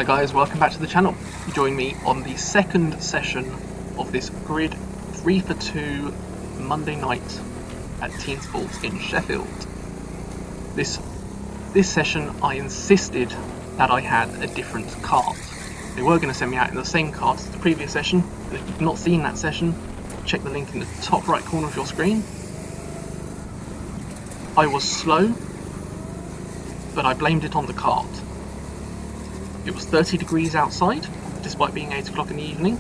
Hi guys, welcome back to the channel. You join me on the second session of this Grid 3 for 2 Monday night at TeamSport in Sheffield. This session I insisted that I had a different kart. They were going to send me out in the same kart as the previous session, and if you've not seen that session, check the link in the top right corner of your screen. I was slow, but I blamed it on the kart. It was 30 degrees outside, despite being 8 o'clock in the evening,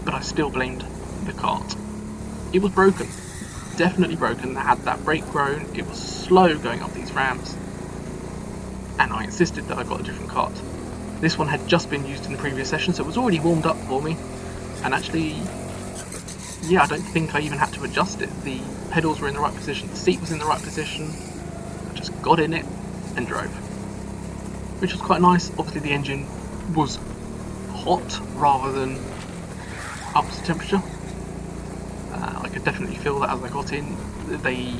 but I still blamed the kart. It was broken, definitely broken. It had that brake groan, it was slow going up these ramps, and I insisted that I got a different kart. This one had just been used in the previous session, so it was already warmed up for me, and actually, yeah, I don't think I even had to adjust it. The pedals were in the right position, the seat was in the right position, I just got in it and drove. Which was quite nice. Obviously the engine was hot rather than up to temperature. I could definitely feel that as I got in. They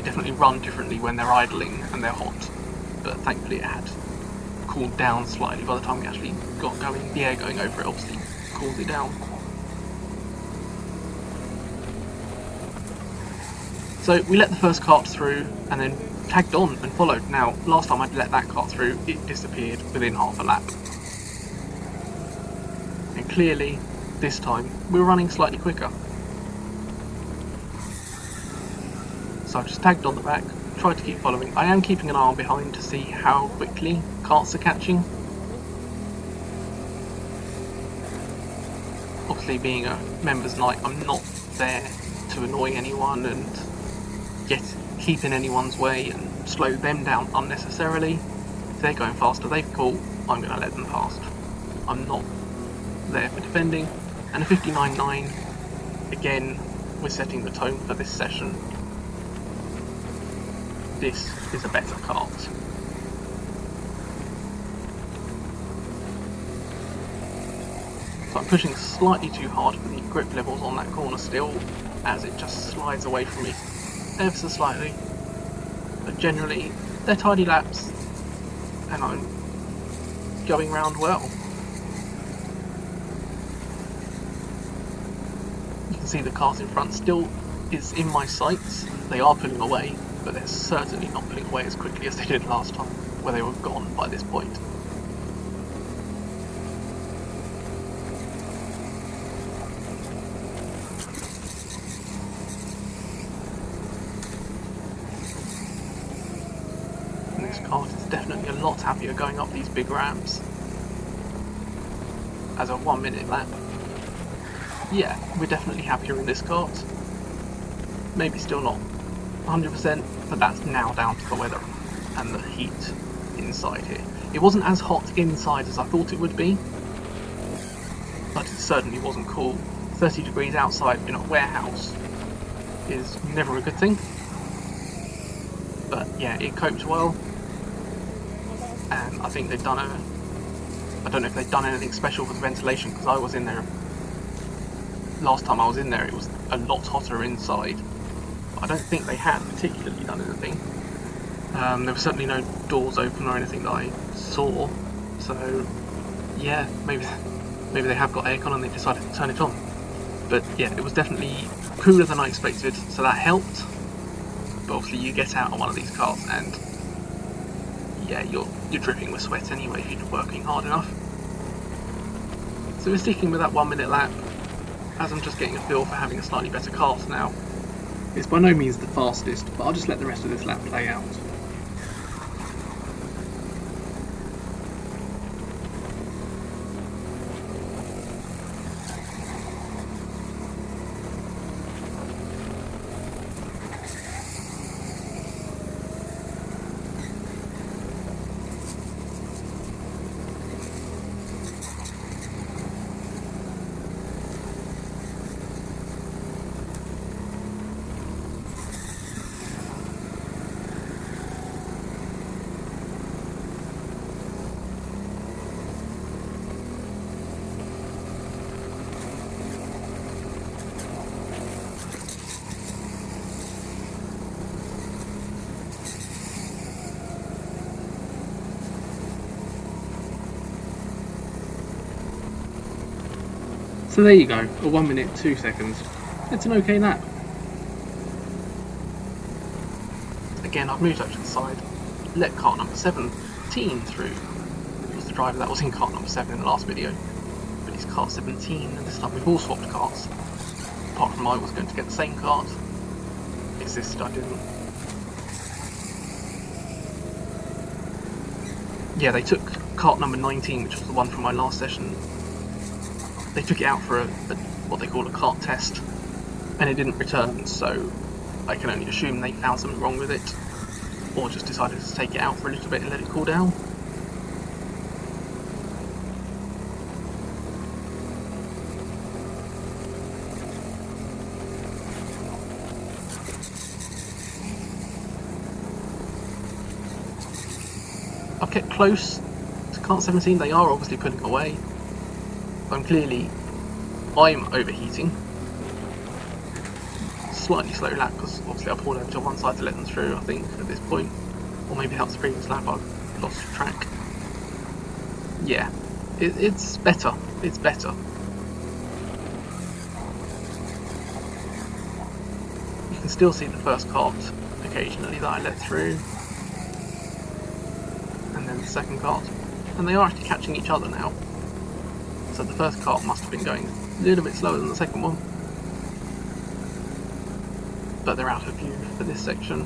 definitely run differently when they're idling and they're hot, but thankfully it had cooled down slightly by the time we actually got going. The air going over it obviously cooled it down. So we let the first kart through and then tagged on and followed. Now, last time I'd let that kart through, it disappeared within half a lap. And clearly, this time, we were running slightly quicker. So I've just tagged on the back, tried to keep following. I am keeping an eye on behind to see how quickly karts are catching. Obviously, being a members' night, I'm not there to annoy anyone and keep in anyone's way and slow them down unnecessarily. If they're going faster, they've caught, I'm going to let them past. I'm not there for defending. And a 59.9, again, we're setting the tone for this session. This is a better kart. So I'm pushing slightly too hard for the grip levels on that corner still, as it just slides away from me ever so slightly, but generally they're tidy laps and I'm going round well. You can see the cars in front still is in my sights. They are pulling away, but they're certainly not pulling away as quickly as they did last time, where they were gone by this point. This kart is definitely a lot happier going up these big ramps. As a 1 minute lap, yeah, we're definitely happier in this kart. Maybe still not 100%, but that's now down to the weather and the heat inside here. It wasn't as hot inside as I thought it would be, but it certainly wasn't cool. 30 degrees outside in a warehouse is never a good thing. But yeah, it coped well, and I think they've done I don't know if they've done anything special with the ventilation, because I was in there, last time I was in there it was a lot hotter inside. I don't think they had particularly done anything. There were certainly no doors open or anything that I saw, so yeah, maybe they have got aircon and they decided to turn it on. But yeah, it was definitely cooler than I expected, so that helped. But obviously you get out on one of these cars and yeah, you're dripping with sweat anyway if you're working hard enough. So we're sticking with that 1 minute lap, as I'm just getting a feel for having a slightly better kart now. It's by no means the fastest, but I'll just let the rest of this lap play out. So there you go, a 1 minute 2 seconds. It's an okay lap. Again, I've moved over to the side, let car number 17 through. It was the driver that was in car number 7 in the last video, but it's car 17, and this time we've all swapped carts. Apart from I was going to get the same cart. Insisted I didn't. Yeah, they took cart number 19, which was the one from my last session. They took it out for what they call a cart test, and it didn't return, so I can only assume they found something wrong with it, or just decided to take it out for a little bit and let it cool down. I've kept close to cart 17, they are obviously pulling away. I'm overheating. Slightly slow lap because obviously I pulled over to one side to let them through, I think, at this point. Or maybe that was the previous lap, I've lost track. Yeah, it's better. It's better. You can still see the first cart occasionally that I let through. And then the second cart. And they are actually catching each other now. So the first cart must have been going a little bit slower than the second one. But they're out of view for this section.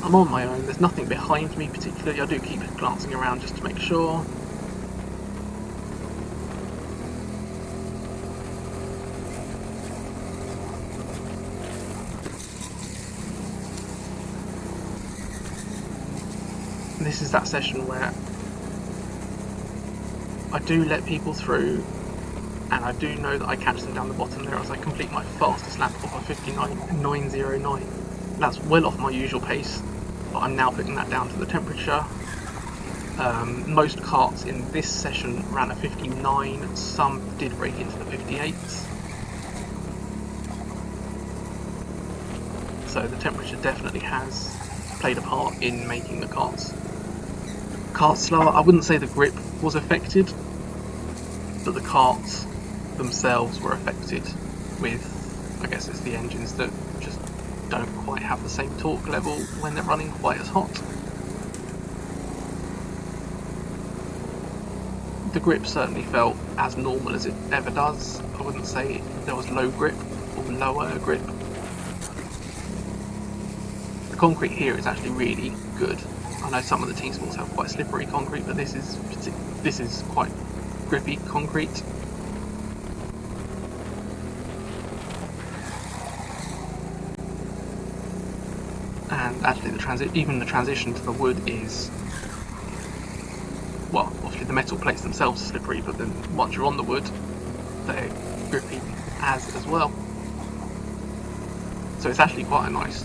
I'm on my own, there's nothing behind me particularly. I do keep glancing around just to make sure. And this is that session where I do let people through, and I do know that I catch them down the bottom there as I complete my fastest lap of a 59.909. That's well off my usual pace, but I'm now putting that down to the temperature. Most carts in this session ran a 59, some did break into the 58s. So the temperature definitely has played a part in making the carts slower. I wouldn't say the grip was affected, but the carts themselves were affected with, I guess it's the engines that just don't quite have the same torque level when they're running quite as hot. The grip certainly felt as normal as it ever does. I wouldn't say there was low grip or lower grip. The concrete here is actually really good. I know some of the TeamSports have quite slippery concrete, but this is quite grippy concrete. And actually even the transition to the wood is, well, obviously the metal plates themselves are slippery, but then once you're on the wood, they're grippy as well. So it's actually quite a nice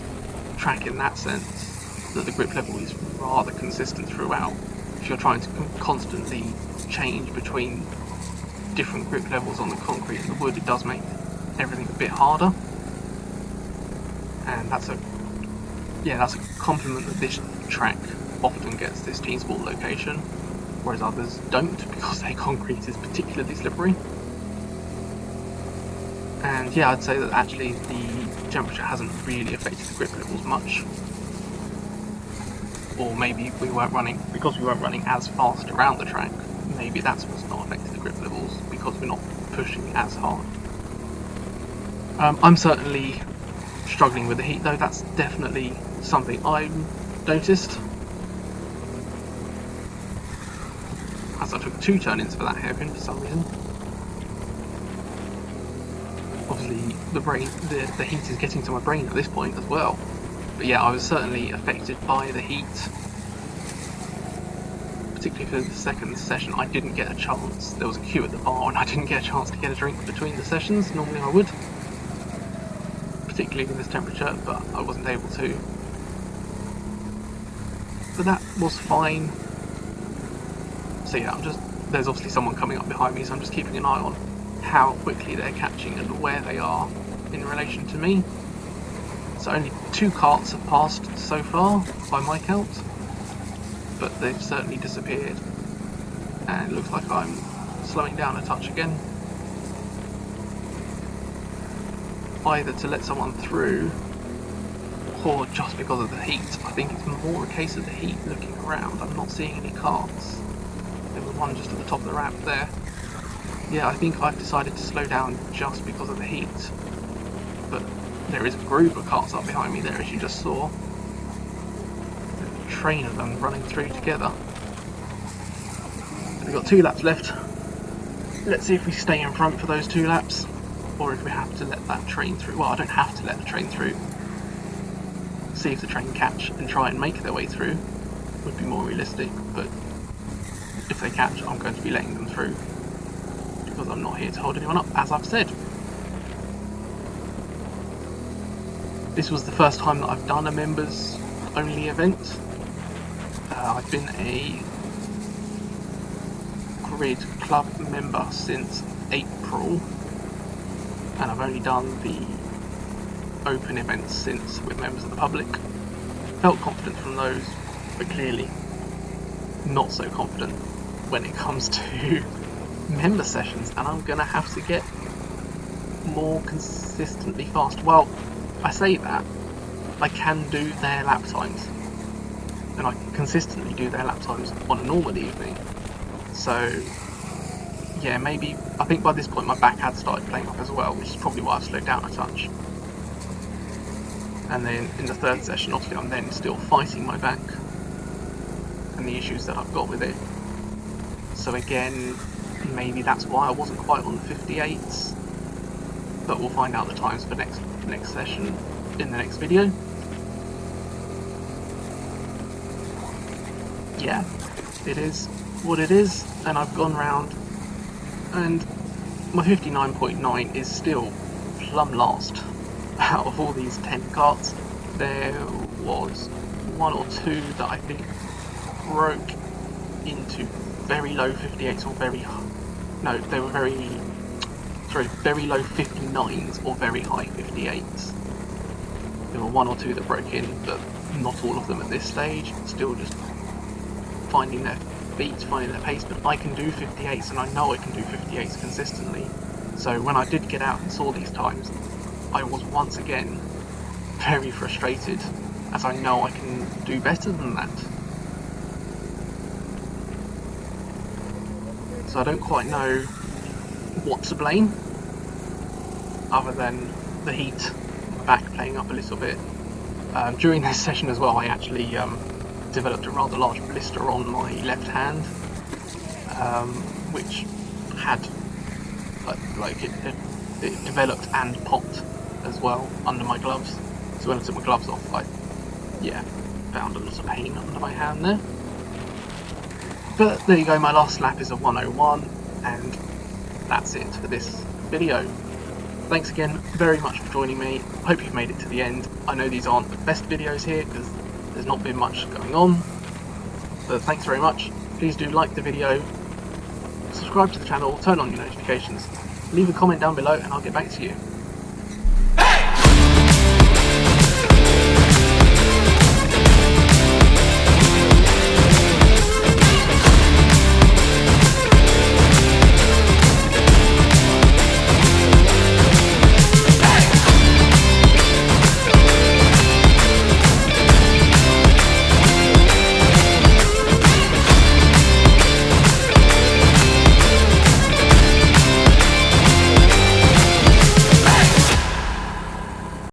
track in that sense, that the grip level is rather consistent throughout. If you're trying to constantly change between different grip levels on the concrete and the wood, it does make everything a bit harder. And that's a compliment that this track often gets this TeamSport location, whereas others don't, because their concrete is particularly slippery. And yeah, I'd say that actually the temperature hasn't really affected the grip levels much. Or maybe because we weren't running as fast around the track, maybe that's what's not affected the grip levels, because we're not pushing as hard. I'm certainly struggling with the heat though, that's definitely something I've noticed. As I took 2 turn-ins for that hairpin for some reason. Obviously the heat is getting to my brain at this point as well. But yeah, I was certainly affected by the heat. Particularly for the second session, I didn't get a chance. There was a queue at the bar and I didn't get a chance to get a drink between the sessions. Normally I would. Particularly in this temperature, but I wasn't able to. But that was fine. So yeah, there's obviously someone coming up behind me, so I'm just keeping an eye on how quickly they're catching and where they are in relation to me. So only 2 carts have passed so far, by my count, but they've certainly disappeared, and it looks like I'm slowing down a touch again. either to let someone through or just because of the heat. I think it's more a case of the heat. Looking around, I'm not seeing any carts. There was one just at the top of the ramp there. Yeah, I think I've decided to slow down just because of the heat. But there is a group of carts up behind me there, as you just saw. There's a train of them running through together. We've got 2 laps left. Let's see if we stay in front for those 2 laps, or if we have to let that train through. Well, I don't have to let the train through. See if the train catch and try and make their way through would be more realistic, but if they catch, I'm going to be letting them through because I'm not here to hold anyone up, as I've said. This was the first time that I've done a members only event. I've been a Grid Club member since April, and I've only done the open events since with members of the public. Felt confident from those, but clearly not so confident when it comes to member sessions, and I'm gonna have to get more consistently fast. Well, I say that, I can do their lap times, and I can consistently do their lap times on a normal evening. So yeah, maybe, I think by this point my back had started playing up as well, which is probably why I've slowed down a touch. And then in the 3rd session, obviously I'm then still fighting my back and the issues that I've got with it. So again, maybe that's why I wasn't quite on the 58s, but we'll find out the times for next session in the next video. Yeah, it is what it is, and I've gone round, and my 59.9 is still plumb last. Out of all these 10 carts, there was 1 or 2 that I think broke into very low 58s or very low 59s or very high 58s. There were 1 or 2 that broke in, but not all of them at this stage. Still just finding their feet, finding their pace, but I can do 58s, and I know I can do 58s consistently. So when I did get out and saw these times, I was once again very frustrated, as I know I can do better than that. So I don't quite know what to blame, other than the heat, my back playing up a little bit. During this session as well, I actually developed a rather large blister on my left hand, which had it developed and popped as well under my gloves. So when I took my gloves off, I found a lot of pain under my hand there. But there you go, my last lap is a 1:01, and that's it for this video. Thanks again very much for joining me. I hope you've made it to the end. I know these aren't the best videos here because there's not been much going on, but thanks very much. Please do like the video, subscribe to the channel, turn on your notifications, leave a comment down below, and I'll get back to you.